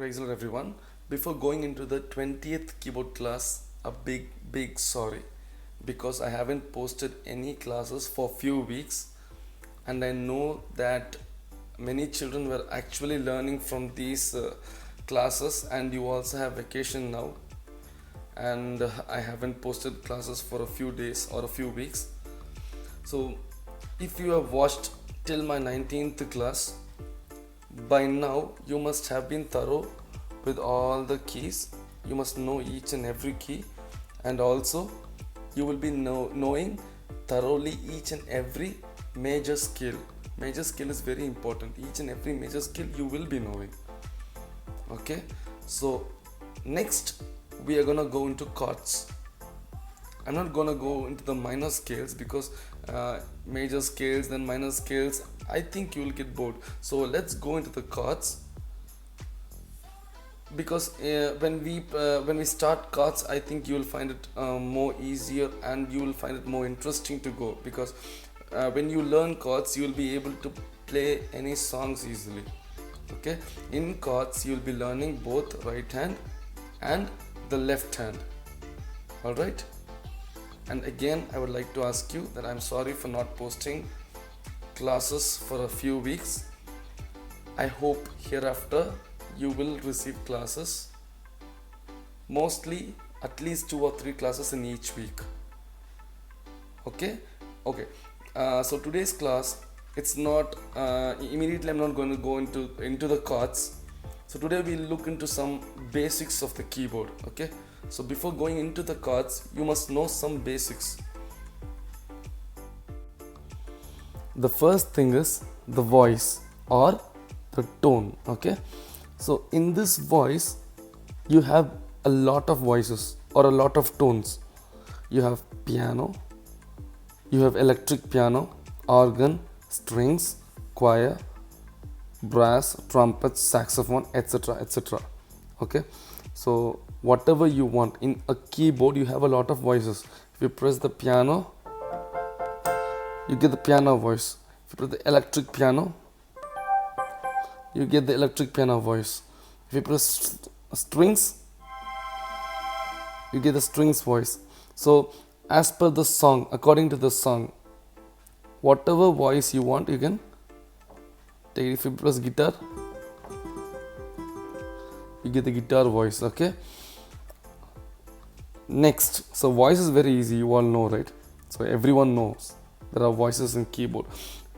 Praise the Lord, everyone. Before going into the 20th keyboard class, a big sorry because I haven't posted any classes for few weeks, and I know that many children were actually learning from these classes, and you also have vacation now, and I haven't posted classes for a few days or a few weeks. So, if you have watched till my 19th class, by now, you must have been thorough with all the keys. You must know each and every key, and also you will be knowing thoroughly each and every major scale. Major scale is very important. Each and every major scale you will be knowing. Okay, so next we are gonna go into chords. I'm not gonna go into the minor scales because major scales then minor scales, I think you will get bored. So let's go into the chords, because when we start chords, I think you will find it more easier, and you will find it more interesting to go, because when you learn chords you will be able to play any songs easily. Okay, in chords you will be learning both right hand and the left hand. All right. And again, I would like to ask you that I'm sorry for not posting classes for a few weeks. I hope hereafter you will receive classes, mostly at least 2 or 3 classes in each week. Okay. So today's class, it's not immediately. I'm not going to go into the chords. So today we'll look into some basics of the keyboard. Okay. So before going into the chords, you must know some basics. The first thing is the voice or the tone. Okay, so in this voice you have a lot of voices or a lot of tones. You have piano, you have electric piano, organ, strings, choir, brass, trumpet, saxophone, etc, etc. Okay, so whatever you want in a keyboard, you have a lot of voices. If you press the piano, you get the piano voice. If you press the electric piano, you get the electric piano voice. If you press strings, you get the strings voice. So as per the song, according to the song, whatever voice you want, you can take. If you press guitar, you get the guitar voice. Okay, next, so voice is very easy, you all know, right? So everyone knows there are voices in keyboard.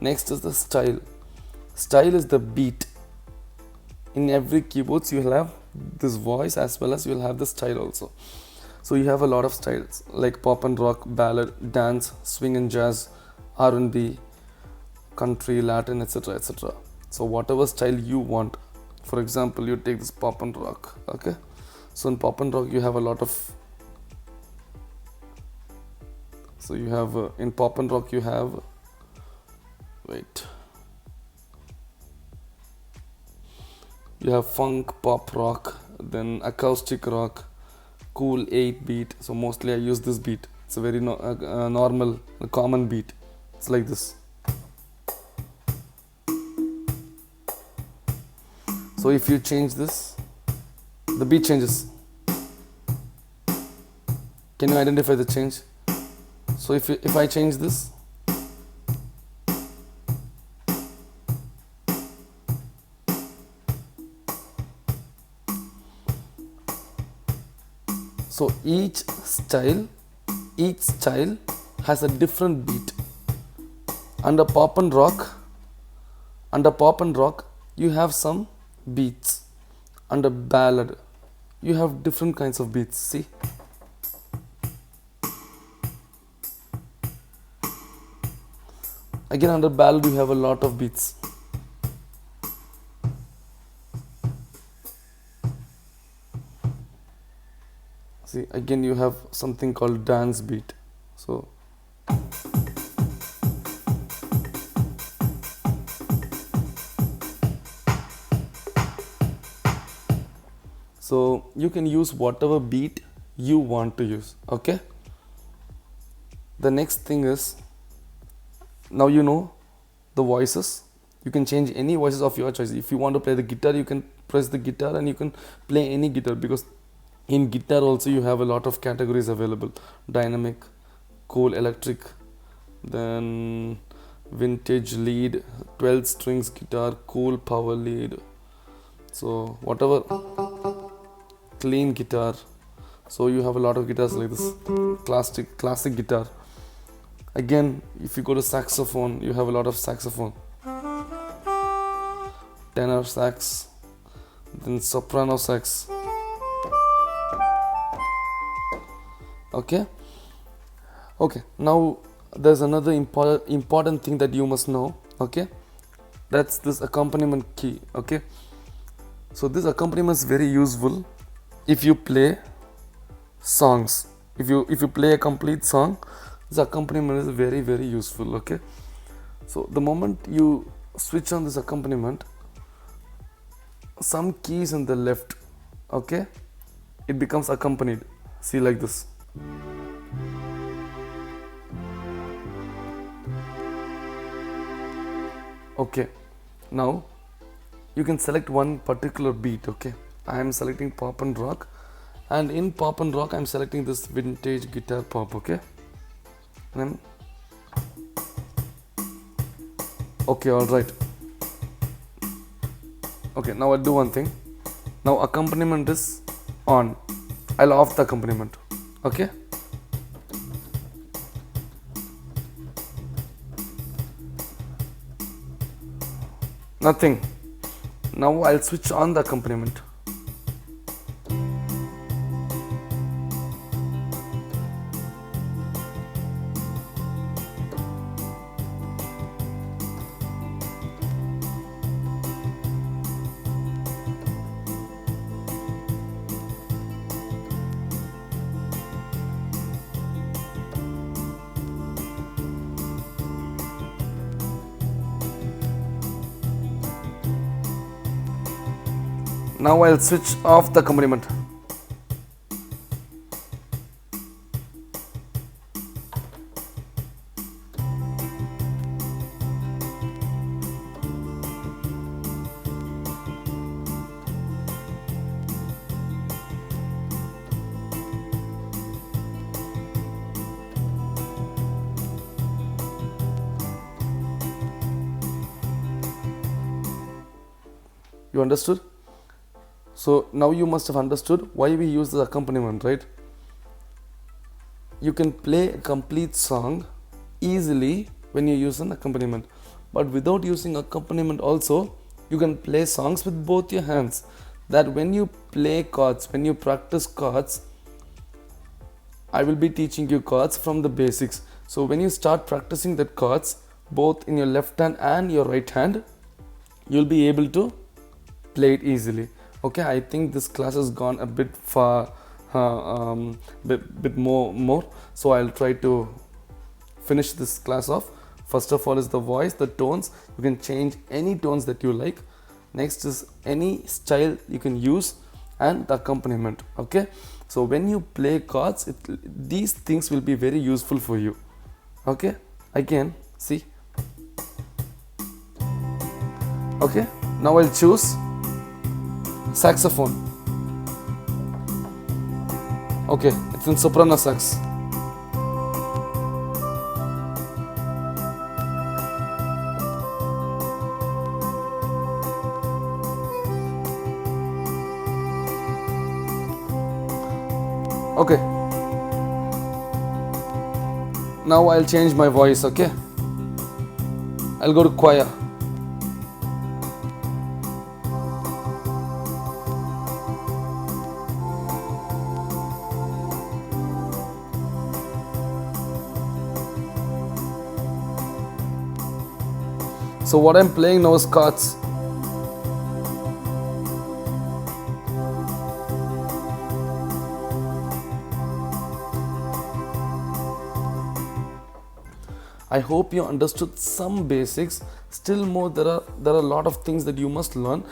Next is the style. Style is the beat. In every keyboards you will have this voice, as well as you will have the style also. So you have a lot of styles like pop and rock, ballad, dance, swing and jazz, R&B, country, Latin, etc, etc. So whatever style you want. For example, you take this pop and rock. Okay, so in pop and rock you have a lot of, so you have in pop and rock you have, you have funk, pop rock, then acoustic rock, cool 8 beat. So mostly I use this beat. It's a very normal, common beat. It's like this. So if you change this, the beat changes. Can you identify the change? So if I change this, so each style has a different beat. Under pop and rock, you have some beats. Under ballad, you have different kinds of beats. See, again under ballad you have a lot of beats. See, again you have something called dance beat. So you can use whatever beat you want to use. Okay, the next thing is, now you know the voices. You can change any voices of your choice. If you want to play the guitar, you can press the guitar and you can play any guitar, because in guitar also you have a lot of categories available: dynamic, cool, electric, then vintage lead, 12 strings guitar, cool, power lead, so whatever, clean guitar. So you have a lot of guitars like this. Classic guitar. Again, if you go to saxophone, you have a lot of saxophone, tenor sax, then soprano sax. Okay, now there's another important thing that you must know. Okay, that's this accompaniment key. Okay, so this accompaniment is very useful if you play songs. If you play a complete song, this accompaniment is very useful. Okay, so the moment you switch on this accompaniment, some keys in the left, okay, it becomes accompanied. See, like this. Okay, now you can select one particular beat. Okay, I am selecting pop and rock, and in pop and rock I am selecting this vintage guitar pop. Okay, and okay, all right. Okay, now I'll do one thing. Now accompaniment is on. I'll off the accompaniment. Okay, nothing. Now I'll switch on the accompaniment. Now I'll switch off the accompaniment. You understood? So now you must have understood why we use the accompaniment, right? You can play a complete song easily when you use an accompaniment, but without using accompaniment also you can play songs with both your hands. That when you play chords, when you practice chords, I will be teaching you chords from the basics. So when you start practicing that chords both in your left hand and your right hand, you'll be able to play it easily. Okay, I think this class has gone a bit far, bit more. So I'll try to finish this class off. First of all is the voice, the tones. You can change any tones that you like. Next is any style you can use, and the accompaniment. Okay, so when you play chords, these things will be very useful for you. Okay, again, see. Okay, now I'll choose saxophone. Okay, it's in soprano sax. Okay, now I'll change my voice. Okay, I'll go to choir. So what I'm playing now is chords. I hope you understood some basics. Still more, there are a lot of things that you must learn.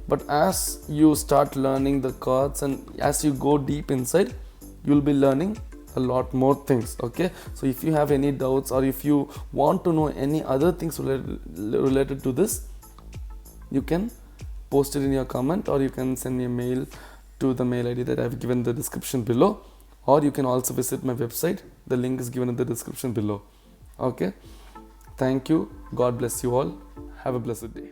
But as you start learning the chords and as you go deep inside, you'll be learning a lot more things. Okay, so if you have any doubts or if you want to know any other things related to this, you can post it in your comment, or you can send me a mail to the mail ID that I've given in the description below, or you can also visit my website. The link is given in the description below. Okay, thank you. God bless you all. Have a blessed day.